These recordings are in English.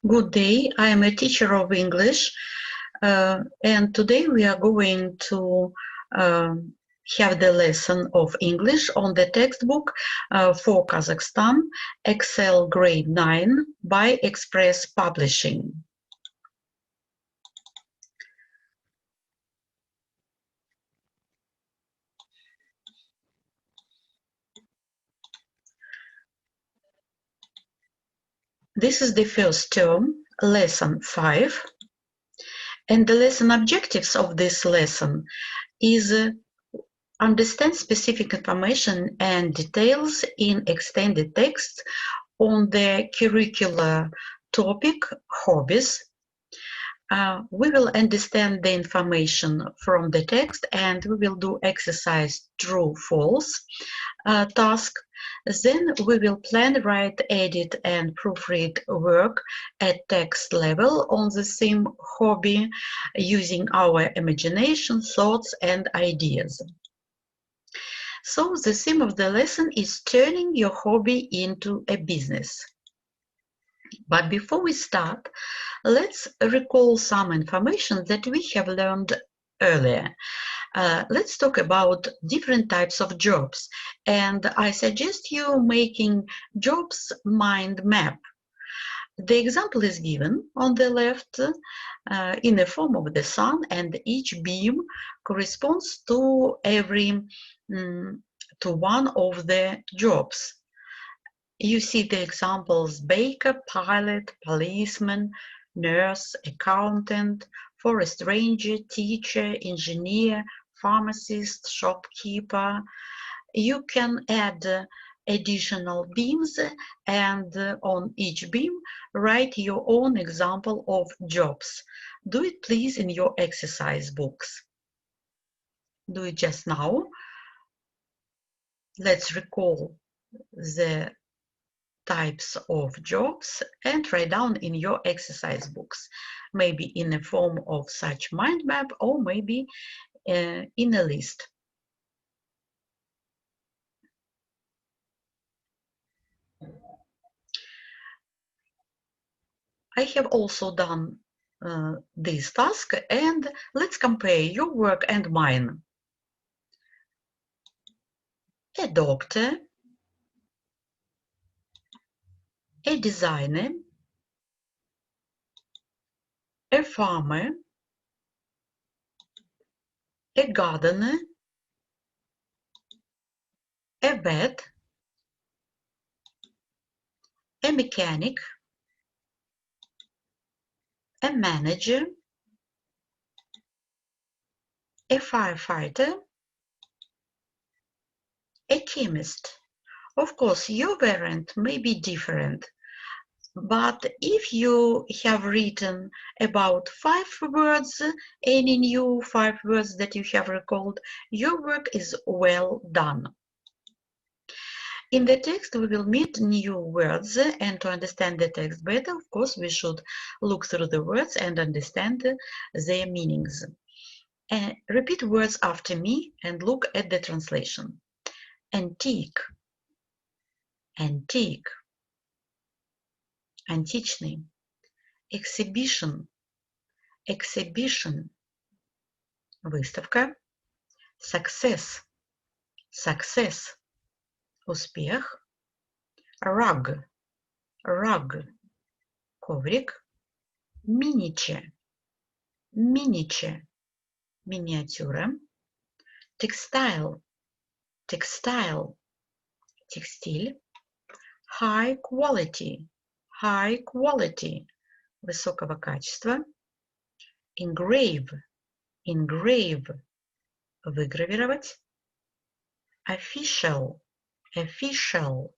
Good day, I am a teacher of English and today we are going to have the lesson of English on the textbook for Kazakhstan, Excel Grade 9 by Express Publishing. This is the first term, lesson 5, and the lesson objectives of this lesson is understand specific information and details in extended text on the curricular topic, hobbies. We will understand the information from the text and we will do exercise true-false task. Then we will plan, write, edit and proofread work at text level on the same hobby using our imagination, thoughts and ideas. So the theme of the lesson is turning your hobby into a business. But before we start, let's recall some information that we have learned earlier. Let's talk about different types of jobs, and I suggest you making jobs mind map. The example is given on the left in the form of the sun, and each beam corresponds to to one of the jobs. You see the examples: baker, pilot, policeman, nurse, accountant, forest ranger, teacher, engineer, pharmacist, shopkeeper. You can add additional beams and on each beam write your own example of jobs. Do it please in your exercise books. Do it just now. Let's recall the types of jobs and write down in your exercise books, maybe in the form of such mind map or maybe in a list. I have also done this task, and let's compare your work and mine. A doctor, a designer, a farmer, a gardener, a vet, a mechanic, a manager, a firefighter, a chemist. Of course, your variant may be different, but if you have written about 5 words, any new 5 words that you have recalled, your work is well done. In the text, we will meet new words, and to understand the text better, of course, we should look through the words and understand their meanings. Repeat words after me and look at the translation. Antique, antique, античный. Exhibition, exhibition, выставка. Success, success, успех. Rug, rug, коврик. Miniature, miniature, миниатюра. Textile, textile, текстиль. High quality, high quality, высокого качества. Engrave, engrave, выгравировать. Official, official,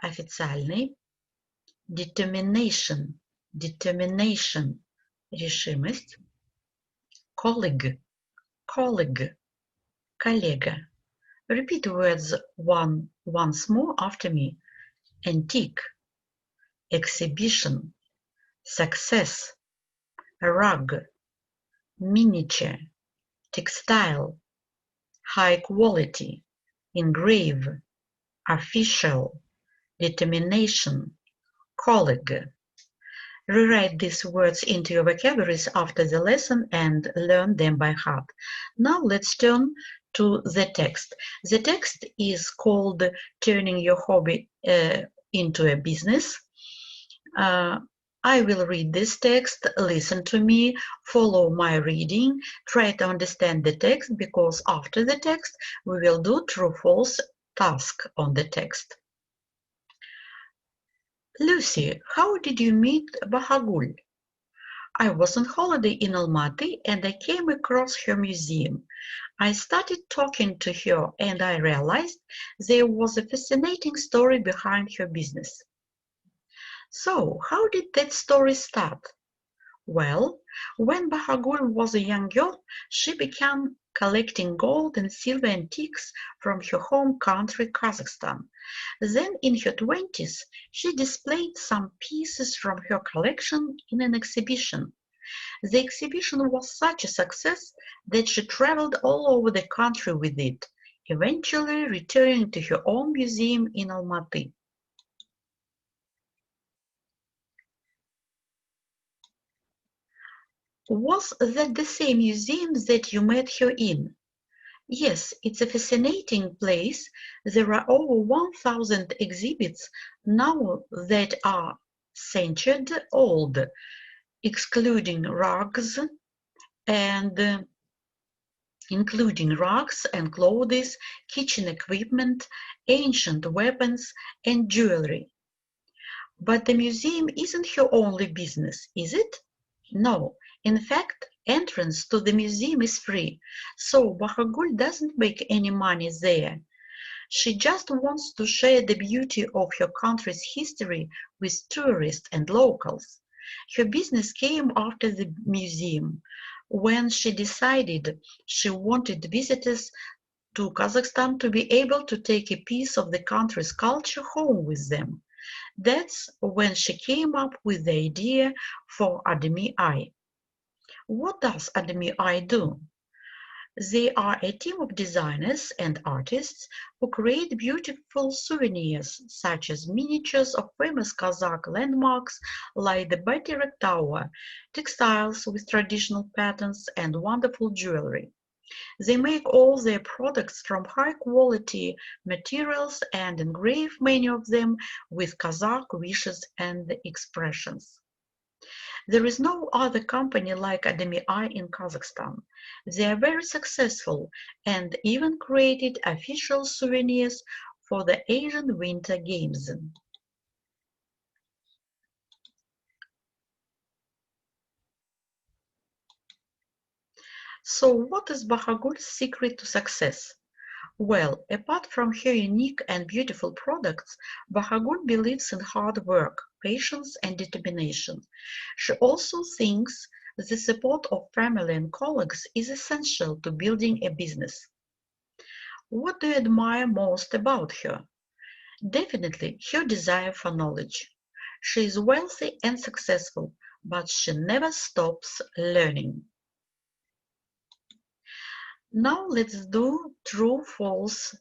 официальный. Determination, determination, решимость. Colleague, colleague, коллега. Repeat words once more after me. Antique, exhibition, success, rug, miniature, textile, high quality, engrave, official, determination, colleague. Rewrite these words into your vocabularies after the lesson and learn them by heart. Now let's turn to the text. The text is called Turning Your Hobby into a Business. I will read this text, listen to me, follow my reading, try to understand the text, because after the text we will do true-false task on the text. Lucy, how did you meet Bahagul? I was on holiday in Almaty and I came across her museum. I started talking to her and I realized there was a fascinating story behind her business. So, how did that story start? Well, when Bahagul was a young girl, she began collecting gold and silver antiques from her home country, Kazakhstan. Then, in her 20s, she displayed some pieces from her collection in an exhibition. The exhibition was such a success that she traveled all over the country with it, eventually returning to her own museum in Almaty. Was that the same museum that you met her in? Yes, it's a fascinating place. There are over 1,000 exhibits now that are centuries old, excluding rugs and clothes, kitchen equipment, ancient weapons, and jewelry. But the museum isn't her only business, is it? No. In fact, entrance to the museum is free, so Bahagul doesn't make any money there. She just wants to share the beauty of her country's history with tourists and locals. Her business came after the museum, when she decided she wanted visitors to Kazakhstan to be able to take a piece of the country's culture home with them. That's when she came up with the idea for Academy Eye. What does Academy Eye do? They are a team of designers and artists who create beautiful souvenirs, such as miniatures of famous Kazakh landmarks like the Bayrak Tower, textiles with traditional patterns, and wonderful jewelry. They make all their products from high-quality materials and engrave many of them with Kazakh wishes and expressions. There is no other company like Academy Eye in Kazakhstan. They are very successful and even created official souvenirs for the Asian Winter Games. So what is Bahagul's secret to success? Well, apart from her unique and beautiful products, Bahagul believes in hard work, patience, and determination. She also thinks the support of family and colleagues is essential to building a business. What do you admire most about her? Definitely her desire for knowledge. She is wealthy and successful, but she never stops learning. Now let's do true-false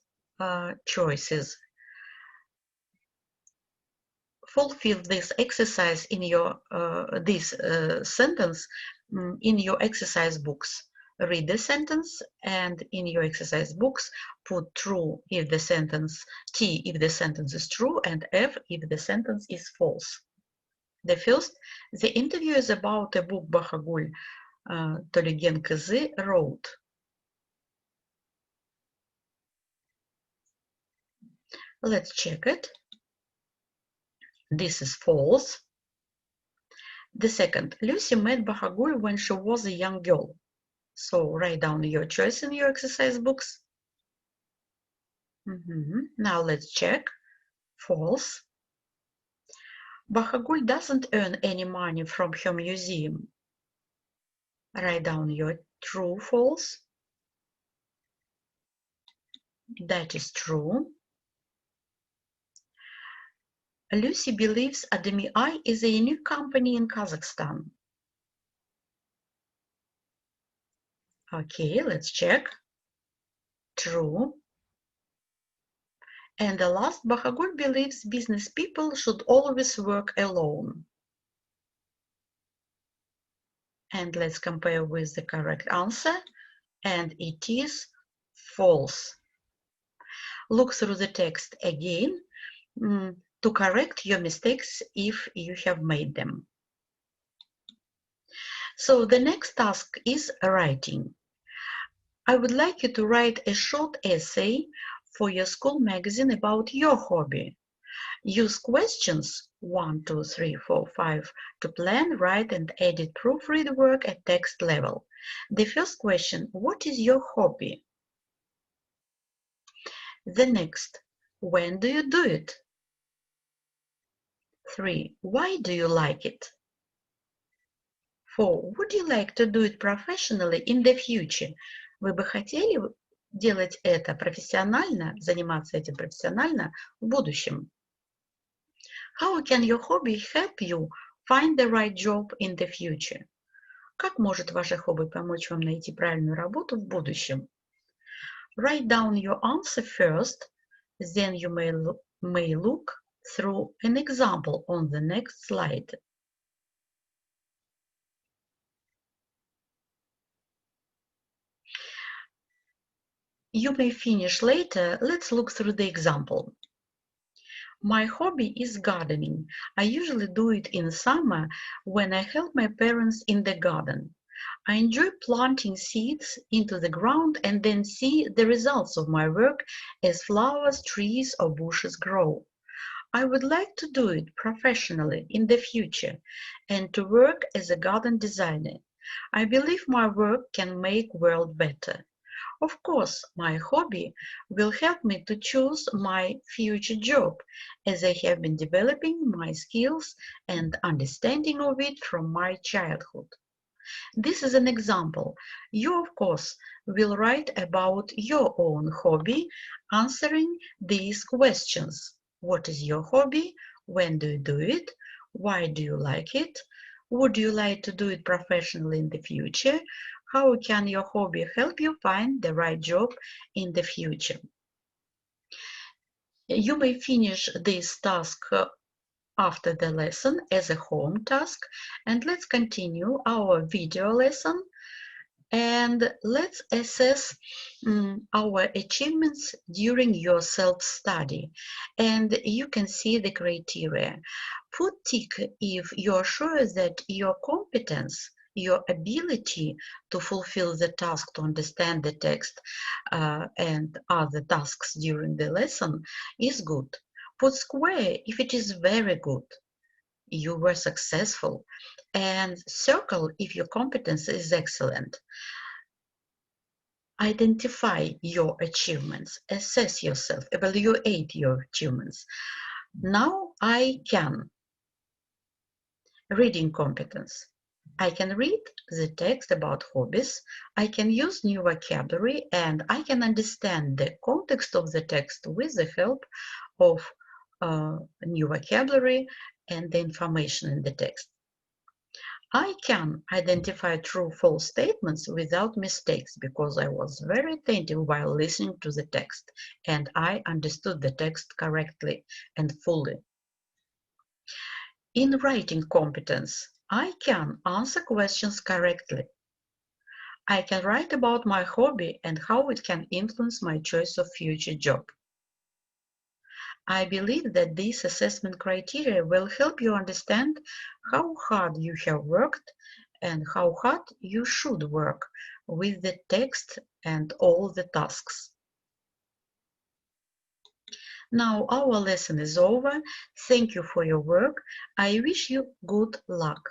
choices. Fulfill this exercise in your sentence in your exercise books. Read the sentence and in your exercise books put true if the sentence, T if the sentence is true, and F if the sentence is false. The first, the interview is about a book Bahagul Toligen Kızı wrote. Let's check it. This is false. The second, Lucy met Bahagul when she was a young girl. So write down your choice in your exercise books. Now let's check. False. Bahagul doesn't earn any money from her museum. Write down your true, false. That is true. Lucy believes Academy Eye is a unique company in Kazakhstan. Okay, let's check. True. And the last, Bahagul believes business people should always work alone. And let's compare with the correct answer. And it is false. Look through the text again to correct your mistakes if you have made them. So the next task is writing. I would like you to write a short essay for your school magazine about your hobby. Use questions 1, 2, 3, 4, 5 to plan, write, and edit proofread work at text level. The first question, what is your hobby? The next, when do you do it? 3, why do you like it? 4, would you like to do it professionally in the future? Вы бы хотели делать это профессионально, заниматься этим профессионально в будущем? How can your hobby help you find the right job in the future? Как может ваше хобби помочь вам найти правильную работу в будущем? Write down your answer first, then you may look through an example on the next slide. You may finish later. Let's look through the example. My hobby is gardening. I usually do it in summer when I help my parents in the garden. I enjoy planting seeds into the ground and then see the results of my work as flowers, trees, or bushes grow. I would like to do it professionally in the future and to work as a garden designer. I believe my work can make the world better. Of course, my hobby will help me to choose my future job, as I have been developing my skills and understanding of it from my childhood. This is an example. You, of course, will write about your own hobby, answering these questions. What is your hobby? When do you do it? Why do you like it? Would you like to do it professionally in the future? How can your hobby help you find the right job in the future? You may finish this task after the lesson as a home task, and let's continue our video lesson and let's assess our achievements during your self-study. And you can see the criteria. Put tick if you're sure that your competence, your ability to fulfill the task, to understand the text and other tasks during the lesson is good. Put square if it is very good. You were successful, and circle if your competence is excellent. Identify your achievements, assess yourself, evaluate your achievements. Now I can. Reading competence. I can read the text about hobbies, I can use new vocabulary, and I can understand the context of the text with the help of new vocabulary and the information in the text. I can identify true-false statements without mistakes because I was very attentive while listening to the text and I understood the text correctly and fully. In writing competence, I can answer questions correctly. I can write about my hobby and how it can influence my choice of future job. I believe that these assessment criteria will help you understand how hard you have worked and how hard you should work with the text and all the tasks. Now our lesson is over. Thank you for your work. I wish you good luck.